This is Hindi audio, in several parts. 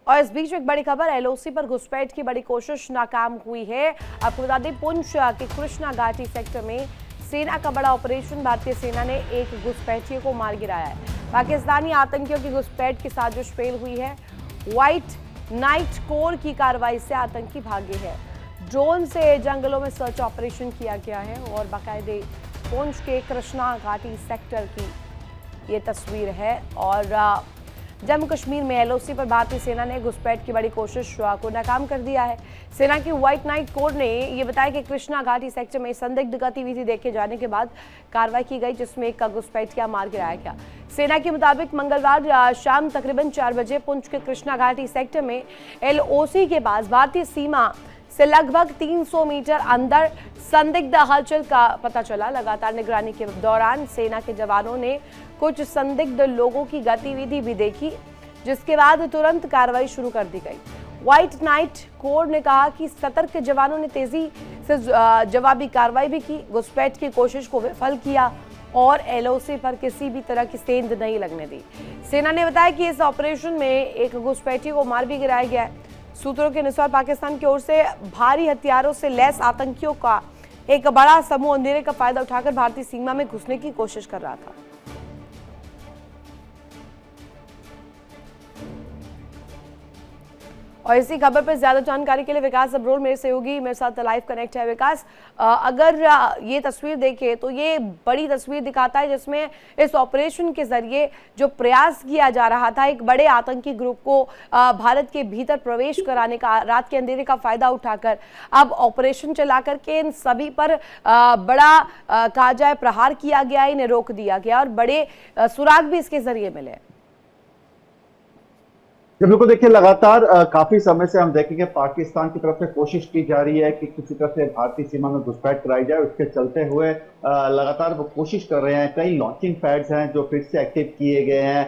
और इस बीच एक बड़ी खबर, एलओसी पर घुसपैठ की बड़ी कोशिश नाकाम हुई है। आपको बता दें, पुंछ के कृष्णा घाटी सेक्टर में सेना का बड़ा ऑपरेशन, भारतीय सेना ने एक घुसपैठियों को मार गिराया है। पाकिस्तानी आतंकियों की घुसपैठ की साजिश फेल हुई है। व्हाइट नाइट कोर की कार्रवाई से आतंकी भागे हैं। ड्रोन से जंगलों में सर्च ऑपरेशन किया गया है और बाकायदे पुंछ के कृष्णा घाटी सेक्टर की ये तस्वीर है। और जम्मू कश्मीर में एलओसी पर भारतीय सेना ने घुसपैठ की बड़ी कोशिश को नाकाम कर दिया है। सेना की व्हाइट नाइट कोर ने यह बताया कि कृष्णा घाटी सेक्टर में संदिग्ध गतिविधि देखे जाने के बाद कार्रवाई की गई, जिसमें एक का घुसपैठ किया, मार गिराया गया। सेना के मुताबिक मंगलवार शाम तकरीबन 4 बजे पुंछ के कृष्णा घाटी सेक्टर में एलओसी के पास भारतीय सीमा से लगभग 300 मीटर अंदर संदिग्ध हलचल का पता चला। लगातार निगरानी के दौरान सेना के जवानों ने कुछ संदिग्ध लोगों की गतिविधि भी देखी, जिसके बाद तुरंत कार्रवाई शुरू कर दी गई। व्हाइट नाइट कोर ने कहा कि सतर्क जवानों ने तेजी से जवाबी कार्रवाई भी की, घुसपैठ की कोशिश को विफल किया और एलओसी पर किसी भी तरह की सेंध नहीं लगने दी। सेना ने बताया कि इस ऑपरेशन में एक घुसपैठी को मार भी गिराया गया है। सूत्रों के अनुसार पाकिस्तान की ओर से भारी हथियारों से लैस आतंकियों का एक बड़ा समूह अंधेरे का फायदा उठाकर भारतीय सीमा में घुसने की कोशिश कर रहा था। और इसी खबर पर ज्यादा जानकारी के लिए विकास अब्रोल मेरे सहयोगी मेरे साथ लाइव कनेक्ट है। विकास, अगर ये तस्वीर देखें तो ये बड़ी तस्वीर दिखाता है, जिसमें इस ऑपरेशन के जरिए जो प्रयास किया जा रहा था एक बड़े आतंकी ग्रुप को भारत के भीतर प्रवेश कराने का, रात के अंधेरे का फायदा उठाकर अब ऑपरेशन चला करके इन सभी पर बड़ा कहा जाए प्रहार किया गया, इन्हें रोक दिया गया और बड़े सुराग भी इसके जरिए मिले। बिल्कुल, देखिए लगातार काफी समय से हम देखेंगे पाकिस्तान की तरफ से कोशिश की जा रही है कि किसी तरह से भारतीय सीमा में घुसपैठ कराई जाए। उसके चलते हुए लगातार वो कोशिश कर रहे हैं। कई लॉन्चिंग पैड्स हैं जो फिर से एक्टिव किए गए हैं।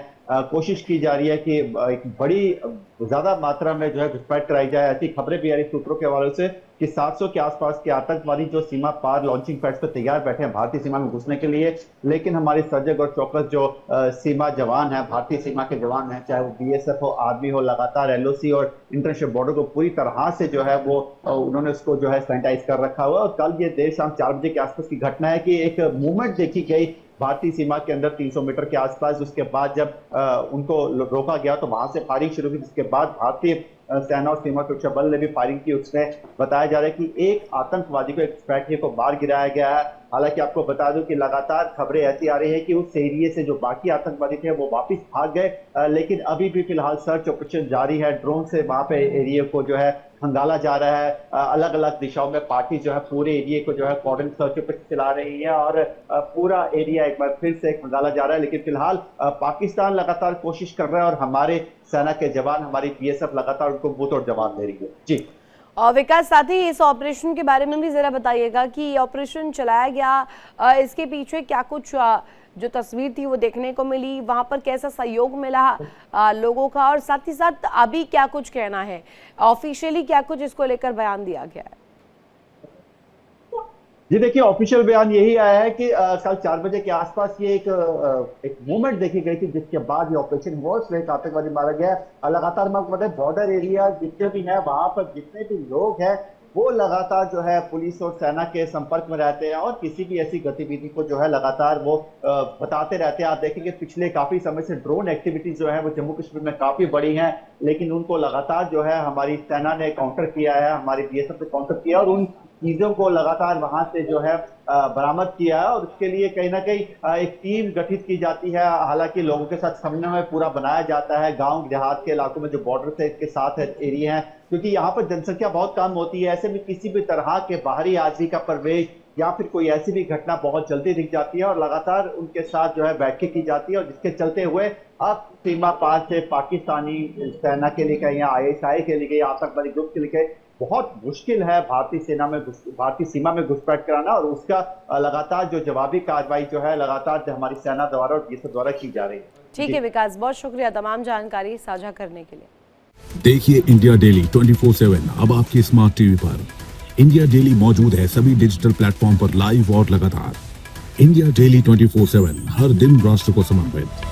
कोशिश की जा रही है कि एक बड़ी ज्यादा मात्रा में जो है घुसपैठ कराई जाए। ऐसी खबरें भी आ रही सूत्रों के हवाले से कि 700 के आसपास के आतंकवादी जो सीमा पार लॉन्चिंग पैड्स पर तैयार बैठे हैं भारतीय सीमा में घुसने के लिए। लेकिन हमारे सजग और चौकस जो सीमा जवान हैं, भारतीय सीमा के जवान हैं, चाहे वो बीएसएफ हो, आर्मी हो, लगातार एलओसी और इंटरनेशनल बॉर्डर को पूरी तरह से जो है वो उन्होंने उसको जो है सैनिटाइज कर रखा हुआ है। और कल ये देर शाम 4 बजे के आसपास की घटना है कि एक मूवमेंट देखी गई भारतीय सीमा के अंदर 300 मीटर के आसपास। उसके बाद जब उनको रोका गया तो वहां से फायरिंग शुरू हुई, जिसके बाद भारतीय सेना और सीमा सुरक्षा बल ने भी फायरिंग की। उसमें बताया जा रहा है कि एक आतंकवादी को, एक घुसपैठिए को मार गिराया गया है। हालांकि आपको बता दूं कि लगातार खबरें ऐसी आ रही है कि उस एरिया से जो बाकी आतंकवादी थे वो वापस भाग गए, लेकिन अभी भी फिलहाल सर्च ऑपरेशन जारी है। ड्रोन से वहां पे एरिया को जो है खंगाला जा रहा है। अलग अलग दिशाओं में पार्टी जो है पूरे एरिया को जो है कॉर्डन सर्च ऑपरेशन चला रही है और पूरा एरिया एक बार फिर से खंगाला जा रहा है। लेकिन फिलहाल पाकिस्तान लगातार कोशिश कर रहा है और हमारे सेना के जवान, हमारी बीएसएफ लगातार उनको मुंहतोड़ जवाब दे रही है। जी और विकास, साथ ही इस ऑपरेशन के बारे में भी जरा बताइएगा कि ये ऑपरेशन चलाया गया, इसके पीछे क्या कुछ जो तस्वीर थी वो देखने को मिली, वहां पर कैसा सहयोग मिला लोगों का, और साथ ही साथ अभी क्या कुछ कहना है, ऑफिशियली क्या कुछ इसको लेकर बयान दिया गया है? जी देखिए, ऑफिशियल बयान यही आया है कि कल 4 बजे के आसपास ये एक मूवमेंट देखी गई थी, जिसके बाद ये ऑपरेशन हुआ, उसमें एक आतंकवादी मारा गया। लगातार मैं आपको बताया बॉर्डर एरिया जितने भी हैं वहां पर जितने भी लोग हैं वो लगातार जो है पुलिस और सेना के संपर्क में रहते हैं और किसी भी ऐसी गतिविधि को जो है लगातार वो बताते रहते हैं। आप देखेंगे पिछले काफी समय से ड्रोन एक्टिविटीज जो है वो जम्मू कश्मीर में काफी बड़ी हैं, लेकिन उनको लगातार जो है हमारी सेना ने काउंटर किया है, हमारी बीएसएफ ने काउंटर किया और उन चीजों को लगातार वहां से जो है बरामद किया है। और उसके लिए कहीं ना कहीं एक टीम गठित की जाती है। हालांकि लोगों के साथ समन्वय पूरा बनाया जाता है। गांव देहात के इलाकों में जो बॉर्डर से इसके साथ एरिया है, क्योंकि यहाँ पर जनसंख्या बहुत कम होती है, ऐसे में किसी भी तरह के बाहरी आदमी का प्रवेश या फिर कोई ऐसी भी घटना बहुत जल्दी दिख जाती है और लगातार उनके साथ जो है बैठकें की जाती है। और जिसके चलते हुए अब सीमा पार से पाकिस्तानी सेना के लिए या आईएसआई के लिए, आतंकवादी ग्रुप के लिए बहुत मुश्किल है भारतीय सेना में, भारतीय सीमा में घुसपैठ कराना। और उसका लगातार जो जवाबी कार्रवाई जो है लगातार हमारी सेना द्वारा और बीएसएफ द्वारा की जा रही है। ठीक है विकास, बहुत शुक्रिया तमाम जानकारी साझा करने के लिए। देखिए इंडिया डेली 24/7 अब आपकी स्मार्ट टीवी पर। इंडिया डेली मौजूद है सभी डिजिटल प्लेटफॉर्म पर लाइव और लगातार। इंडिया डेली 24/7 हर दिन राष्ट्र को समर्पित।